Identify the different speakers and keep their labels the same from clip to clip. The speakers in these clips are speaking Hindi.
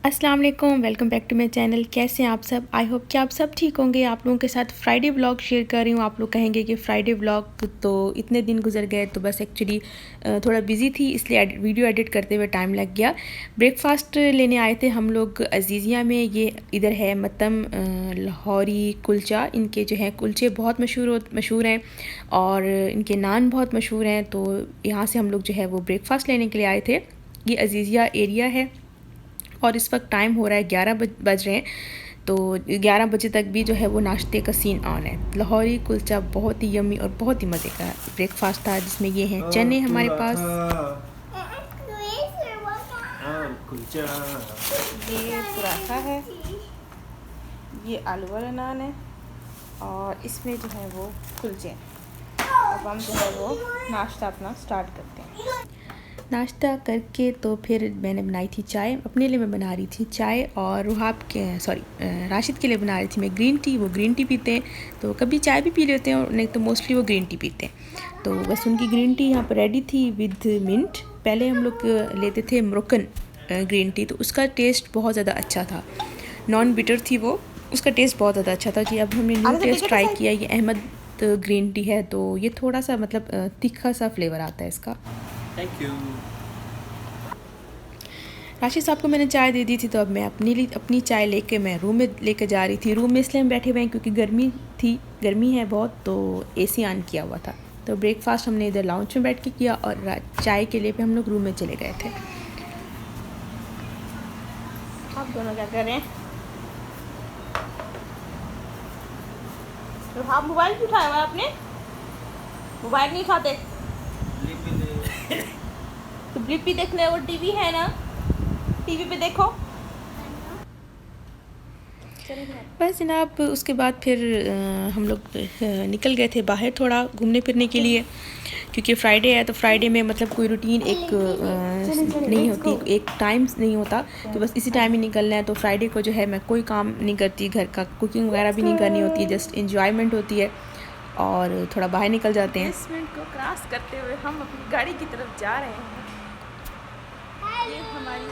Speaker 1: अस्सलाम वालेकुम, welcome back to my channel. कैसे हैं आप सब? आई होप कि आप सब ठीक होंगे। आप लोगों के साथ फ्राइडे व्लॉग शेयर कर रही हूँ। आप लोग कहेंगे कि फ़्राइडे व्लॉग तो इतने दिन गुजर गए, तो बस एक्चुअली थोड़ा बिज़ी थी, इसलिए वीडियो एडिट करते हुए टाइम लग गया। ब्रेकफास्ट लेने आए थे हम लोग अजीज़िया में। ये इधर है मतम लाहौरी कुलचा। इनके जो हैं कुलचे बहुत मशहूर हैं और इनके नान बहुत मशहूर हैं। तो यहाँ से हम लोग जो है वो ब्रेकफास्ट लेने के लिए आए थे। ये अजीज़िया एरिया है और इस वक्त टाइम हो रहा है 11 बज रहे हैं। तो 11 बजे तक भी जो है वो नाश्ते का सीन ऑन है। लाहौरी कुलचा बहुत ही यम्मी और बहुत ही मज़े का ब्रेकफास्ट था, जिसमें ये हैं चने हमारे पास, ये पराठा है, ये आलू वाला नान है और इसमें जो है वो कुलचे हैं। अब हम जो है वो नाश्ता अपना स्टार्ट करते हैं। नाश्ता करके तो फिर मैंने बनाई थी चाय। अपने लिए मैं बना रही थी चाय और राशिद के लिए बना रही थी मैं ग्रीन टी। वो ग्रीन टी पीते हैं, तो कभी चाय भी पी लेते हैं और नहीं तो मोस्टली वो ग्रीन टी पीते हैं। तो बस उनकी ग्रीन टी यहाँ पर रेडी थी विद मिंट। पहले हम लोग लेते थे मोरक्कन ग्रीन टी, तो उसका टेस्ट बहुत ज़्यादा अच्छा था, नॉन बिटर थी वो, उसका टेस्ट बहुत ज़्यादा अच्छा था। कि अब हमने न्यू टेस्ट ट्राई किया, ये अहमद ग्रीन टी है, तो ये थोड़ा सा मतलब तीखा सा फ्लेवर आता है इसका।
Speaker 2: Thank you.
Speaker 1: राशिद साहब को मैंने चाय दे दी थी, तो अब मैं अपनी चाय लेके मैं रूम में लेके जा रही थी। रूम में इसलिए हम बैठे हुए हैं क्योंकि गर्मी है बहुत, तो एसी ऑन किया हुआ था। तो ब्रेकफास्ट हमने इधर लाउंज में बैठ के किया और चाय के लिए भी हम लोग रूम में चले गए थे। आप दोनों क्या कर रहे हैं? तो आप मोबाइल भी उठाया हुआ है आपने? मोबाइल नहीं उठाते तो ब्लिप भी देख ले, और टीवी है ना, टीवी पे देखो। बस जनाब, उसके बाद फिर हम लोग निकल गए थे बाहर थोड़ा घूमने फिरने के लिए, क्योंकि फ्राइडे है तो फ्राइडे में मतलब कोई रूटीन एक नहीं होती, एक टाइम नहीं होता, तो बस इसी टाइम ही निकलना है। तो फ्राइडे को जो है मैं कोई काम नहीं करती, घर का कुकिंग वगैरह भी नहीं करनी होती, जस्ट इंजॉयमेंट होती है और थोड़ा बाहर निकल जाते हैं। बेसमेंट को क्रॉस करते हुए हम अपनी गाड़ी की तरफ जा रहे हैं। ये हमारी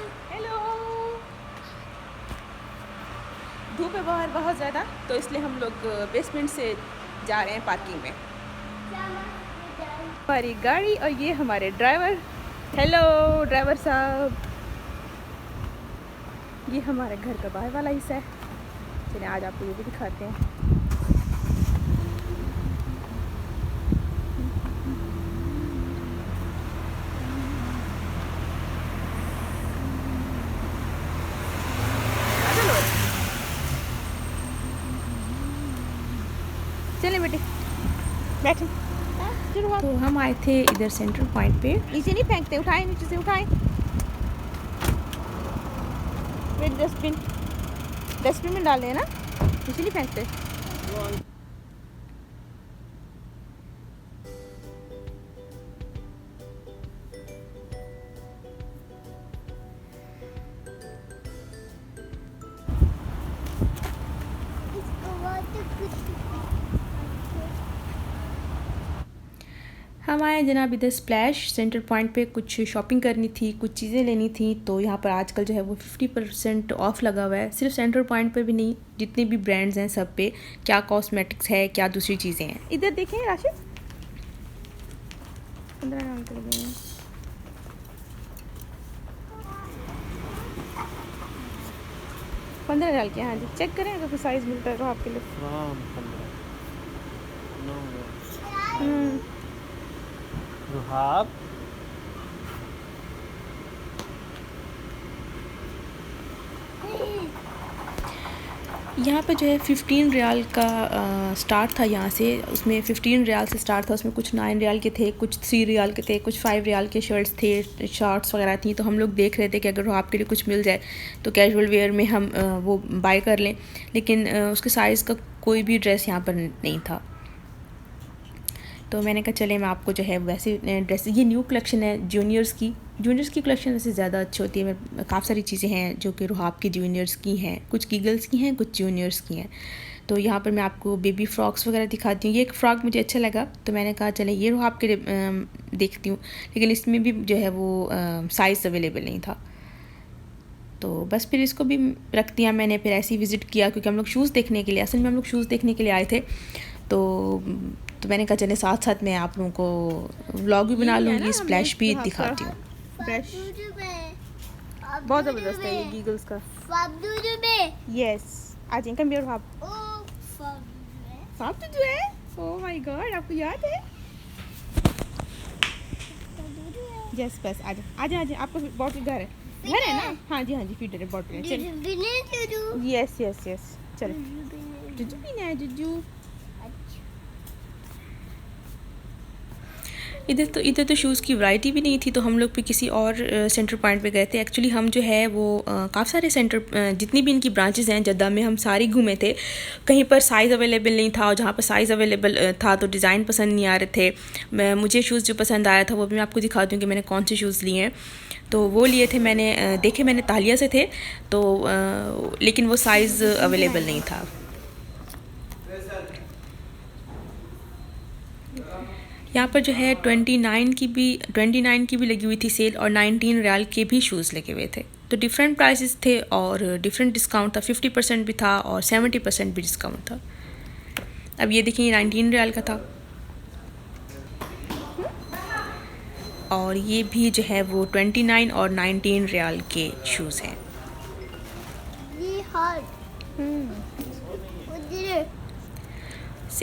Speaker 1: धूप है बाहर बहुत ज़्यादा, तो इसलिए हम लोग बेसमेंट से जा रहे हैं पार्किंग में। हमारी गाड़ी और ये हमारे ड्राइवर। हेलो ड्राइवर साहब। ये हमारे घर का बाहर वाला हिस्सा है। चलिए आज आपको ये भी दिखाते हैं। चले बेटे बैठे। तो हम आए थे इधर सेंट्रल पॉइंट पे। नीचे नहीं फेंकते, उठाए नीचे से उठाए। डस्टबिन में डाले हैं ना, नीचे नहीं फेंकते। हम आए जनाब इधर स्प्लैश सेंटर पॉइंट पे, कुछ शॉपिंग करनी थी, कुछ चीज़ें लेनी थी। तो यहाँ पर आजकल जो है वो 50% ऑफ़ लगा हुआ है। सिर्फ सेंटर पॉइंट पे भी नहीं, जितने भी ब्रांड्स हैं सब पे, क्या कॉस्मेटिक्स है, क्या दूसरी चीज़ें हैं। इधर देखें राशिद, 15 नाम के लगे हैं। $15 के। हाँ जी, चेक करें अगर कोई साइज़ मिलता है तो आपके लिए।
Speaker 2: रुहाब
Speaker 1: यहाँ पे जो है 15 रियाल का स्टार्ट था यहाँ से। उसमें 15 रियाल से स्टार्ट था, उसमें कुछ 9 रियाल के थे, कुछ 3 रियाल के थे, कुछ 5 रियाल के शर्ट्स थे, शॉर्ट्स वगैरह थी। तो हम लोग देख रहे थे कि अगर आपके लिए कुछ मिल जाए तो कैजुअल वेयर में हम वो बाय कर लें, लेकिन उसके साइज़ का कोई भी ड्रेस यहाँ पर नहीं था। तो मैंने कहा चले मैं आपको जो है वैसे ड्रेस, ये न्यू कलेक्शन है जूनियर्स की कलेक्शन वैसे ज़्यादा अच्छी होती है। काफ़ी सारी चीज़ें हैं जो कि रुहाब की जूनियर्स की हैं, कुछ गिगल्स की हैं, कुछ जूनियर्स की हैं। तो यहाँ पर मैं आपको बेबी फ्रॉक्स वगैरह दिखाती हूँ। ये एक फ़्रॉक मुझे अच्छा लगा तो मैंने कहा चले ये रो आपके देखती हूँ, लेकिन इसमें भी जो है वो साइज़ अवेलेबल नहीं था। तो बस फिर इसको भी रख दिया मैंने। फिर ऐसे ही विज़िट किया क्योंकि हम लोग शूज़ देखने के लिए, असल में हम लोग शूज़ देखने के लिए आए थे। तो मैंने कहा चले साथ साथ मैं आप लोगों को व्लॉग भी बना लूँगी, स्प्लैश भी दिखाती हूँ।
Speaker 3: बहुत ज़बरदस्त है ये गीगल्स का। यस आज इनका मेरे आप साफ तो है। ओह माय गॉड, आपको याद है? यस बस आजा आजा आजा, आपका बॉटल घर है ना? हाँ जी फीडर है, बॉटल है। चलो यस यस यस चलो जुजू पीना है जुजू।
Speaker 1: इधर तो शूज़ की वैरायटी भी नहीं थी, तो हम लोग फिर किसी और सेंटर पॉइंट पे गए थे। एक्चुअली हम जो है वो काफ़ी सारे सेंटर जितनी भी इनकी ब्रांचेस हैं जद्दा में हम सारी घूमे थे। कहीं पर साइज़ अवेलेबल नहीं था और जहाँ पर साइज़ अवेलेबल था तो डिज़ाइन पसंद नहीं आ रहे थे। मुझे शूज़ जो पसंद आया था वो भी मैं आपको दिखाती हूँ कि मैंने कौन से शूज़ लिए हैं। तो वो लिए थे मैंने, देखे मैंने तालिया से थे तो लेकिन वो साइज़ अवेलेबल नहीं था। यहाँ पर जो है 29 की भी लगी हुई थी सेल और 19 रियाल के भी शूज़ लगे हुए थे। तो डिफरेंट प्राइसेस थे और डिफरेंट डिस्काउंट था। 50% भी था और 70% भी डिस्काउंट था। अब ये देखिए 19 रियाल का था और ये भी जो है वो 29 और 19 रियाल के शूज़ हैं।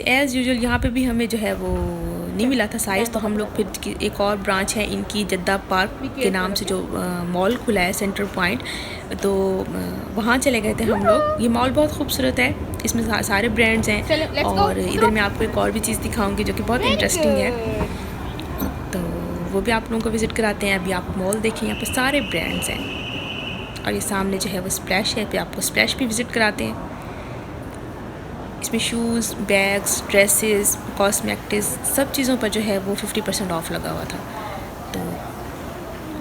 Speaker 1: एज़ यूजुअल यहाँ पे भी हमें जो है वो नहीं मिला था साइज़, तो हम लोग फिर एक और ब्रांच है इनकी जद्दा पार्क के नाम से जो मॉल खुला है सेंटर पॉइंट, तो वहाँ चले गए थे हम लोग। ये मॉल बहुत खूबसूरत है, इसमें सारे ब्रांड्स हैं और इधर मैं आपको एक और भी चीज़ दिखाऊंगी जो कि बहुत इंटरेस्टिंग है, तो वो भी आप लोगों को विज़िट कराते हैं। अभी आप मॉल देखें, यहाँ पर सारे ब्रांड्स हैं और ये सामने जो है वो स्प्लैश है, फिर आपको स्प्लैश भी विज़िट कराते हैं। इसमें शूज़, बैग्स, ड्रेसेस, कॉस्मेटिक्स सब चीज़ों पर जो है वो 50% ऑफ लगा हुआ था। तो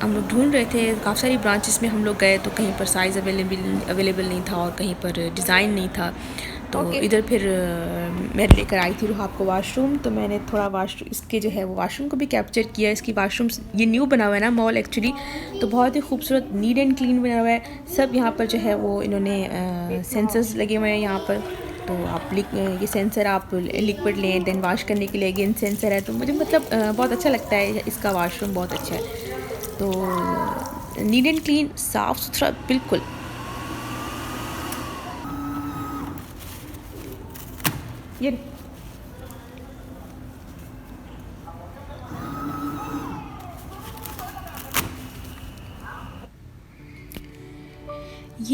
Speaker 1: हम लोग ढूंढ रहे थे, काफ़ी सारी ब्रांचेस में हम लोग गए तो कहीं पर साइज़ अवेलेबल नहीं था और कहीं पर डिज़ाइन नहीं था। तो इधर फिर मैं लेकर आई थी आपको वाशरूम, तो मैंने थोड़ा वाशरूम इसके जो है वो वाशरूम को भी कैप्चर किया। इसकी वाशरूम ये न्यू बना हुआ है ना मॉल एक्चुअली, तो बहुत ही खूबसूरत नीट एंड क्लीन बना हुआ है सब। यहाँ पर जो है वो इन्होंने सेंसर्स लगे हुए हैं यहाँ पर, तो आप ये सेंसर आप लिक्विड लें देन वॉश करने के लिए अगेन सेंसर है। तो मुझे मतलब बहुत अच्छा लगता है, इसका वाशरूम बहुत अच्छा है। तो नीट एंड क्लीन, साफ़ सुथरा बिल्कुल। ये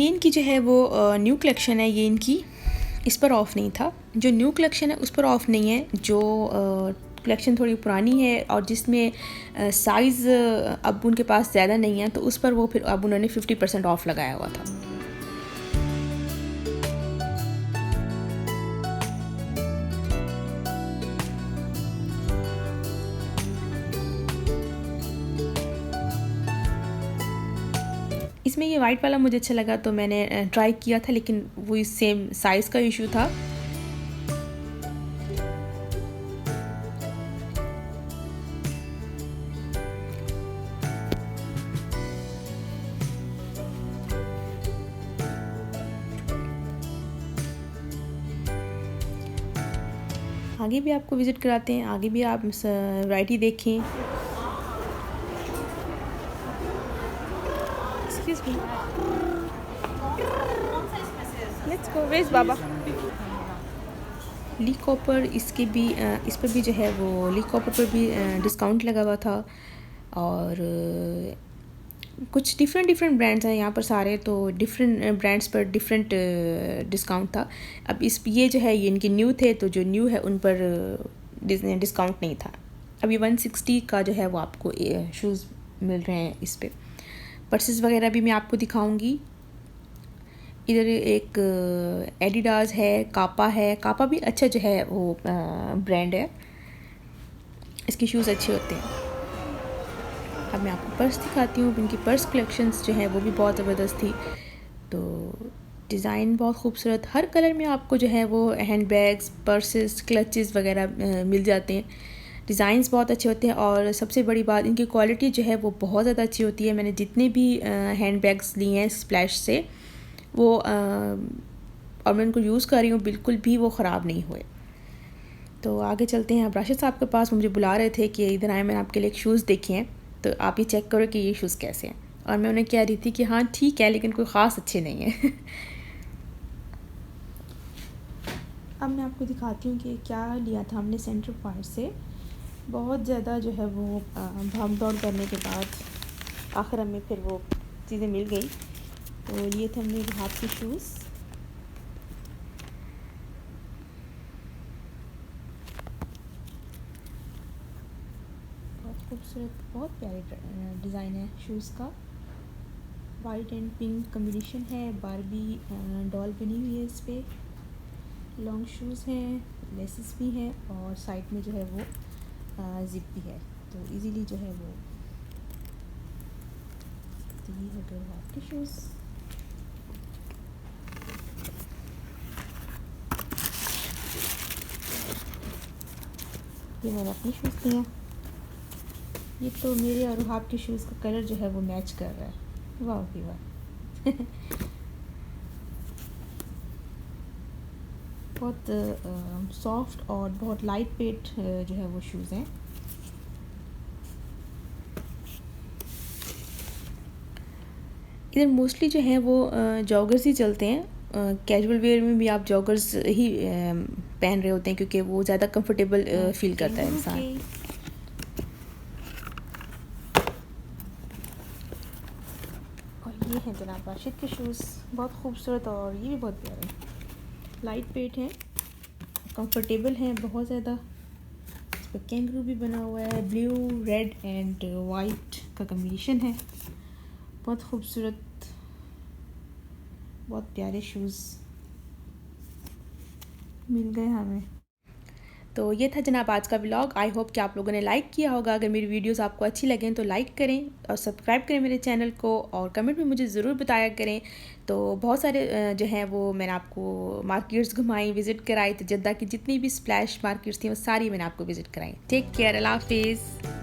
Speaker 1: इनकी जो है वो न्यू कलेक्शन है, ये इनकी इस पर ऑफ़ नहीं था। जो न्यू कलेक्शन है उस पर ऑफ़ नहीं है, जो कलेक्शन थोड़ी पुरानी है और जिसमें साइज़ अब उनके पास ज़्यादा नहीं है, तो उस पर वो फिर अब उन्होंने 50% ऑफ़ लगाया हुआ था। इसमें ये वाइट वाला मुझे अच्छा लगा तो मैंने ट्राई किया था, लेकिन वो सेम साइज़ का इशू था। आगे भी आपको विज़िट कराते हैं, आगे भी आप वैरायटी देखें। Excuse me. Let's go. Where's Baba? ली कॉपर, इसके भी इस पर भी जो है वो ली कॉपर पर भी डिस्काउंट लगा हुआ था और कुछ डिफरेंट ब्रांड्स हैं यहाँ पर सारे, तो डिफरेंट ब्रांड्स पर डिफरेंट डिस्काउंट था। अब ये जो है ये इनके न्यू थे, तो जो न्यू है उन पर डिस्काउंट नहीं था। अब ये 160 का जो है वो आपको शूज़ मिल रहे हैं इस पर। पर्सेस वगैरह भी मैं आपको दिखाऊंगी। इधर एक एडिडास है, कापा है, कापा भी अच्छा जो है वो ब्रांड है, इसके शूज़ अच्छे होते हैं। अब मैं आपको पर्स दिखाती हूँ, इनकी पर्स कलेक्शंस जो है वो भी बहुत ज़बरदस्त थी। तो डिज़ाइन बहुत खूबसूरत, हर कलर में आपको जो है वो हैंड बैग्स, पर्सेस, क्लचेस वगैरह मिल जाते हैं। डिज़ाइंस बहुत अच्छे होते हैं और सबसे बड़ी बात इनकी क्वालिटी जो है वो बहुत ज़्यादा अच्छी होती है। मैंने जितने भी हैंड बैग्स लिए हैं स्प्लैश से वो और मैं उनको यूज़ कर रही हूँ, बिल्कुल भी वो ख़राब नहीं हुए। तो आगे चलते हैं। अब राशिद साहब के पास मुझे बुला रहे थे कि इधर आए, मैंने आपके लिए एक शूज़ देखे हैं तो आप ये चेक करो कि ये शूज़ कैसे हैं। और मैं उन्हें कह रही थी कि हाँ ठीक है, लेकिन कोई ख़ास अच्छे नहीं हैं। अब मैं आपको दिखाती हूँ कि क्या लिया था हमने सेंटर पॉइंट से। बहुत ज़्यादा जो है वो भाग दौड़ करने के बाद आखिर हमें फिर वो चीज़ें मिल गई। तो लिए थे हमने हाथ के शूज़। बहुत खूबसूरत, बहुत प्यारे डिज़ाइन है शूज़ का। वाइट एंड पिंक कॉम्बिनेशन है, बारबी डॉल बनी हुई है इस पर। लॉन्ग शूज़ हैं, लेसेस भी हैं और साइड में जो है वो ज़िप भी है, तो इजीली जो है वो ये हो गए आपके शूज़। ये मैंने अपने शूज़ दिए हैं। ये तो मेरे और आपके शूज़ का कलर जो है वो मैच कर रहा है, वाह भी वाह। बहुत सॉफ्ट और बहुत लाइट वेट जो है वो शूज़ हैं। इधर मोस्टली जो है वो जॉगर्स ही चलते हैं। कैजुअल वेयर में भी आप जॉगर्स ही पहन रहे होते हैं क्योंकि वो ज़्यादा कंफर्टेबल फील करता है इंसान। और ये हैं जनाब राशिद के शूज़, बहुत खूबसूरत और ये भी बहुत प्यारे, लाइट वेट हैं, कंफर्टेबल हैं बहुत ज़्यादा। इस पर कैंगरू भी बना हुआ है, ब्लू, रेड एंड वाइट का कॉम्बिनेशन है। बहुत खूबसूरत, बहुत प्यारे शूज़ मिल गए हमें। तो ये था जनाब आज का व्लॉग। आई होप कि आप लोगों ने लाइक किया होगा। अगर मेरी वीडियोस आपको अच्छी लगें तो लाइक करें और सब्सक्राइब करें मेरे चैनल को और कमेंट में मुझे ज़रूर बताया करें। तो बहुत सारे जो हैं वो मैंने आपको मार्केट्स घुमाई, विज़िट कराई। तो जद्दा की जितनी भी स्प्लैश मार्केट्स थी वो सारी मैंने आपको विज़िट कराई। टेक केयर, अल्लाह हाफिज़।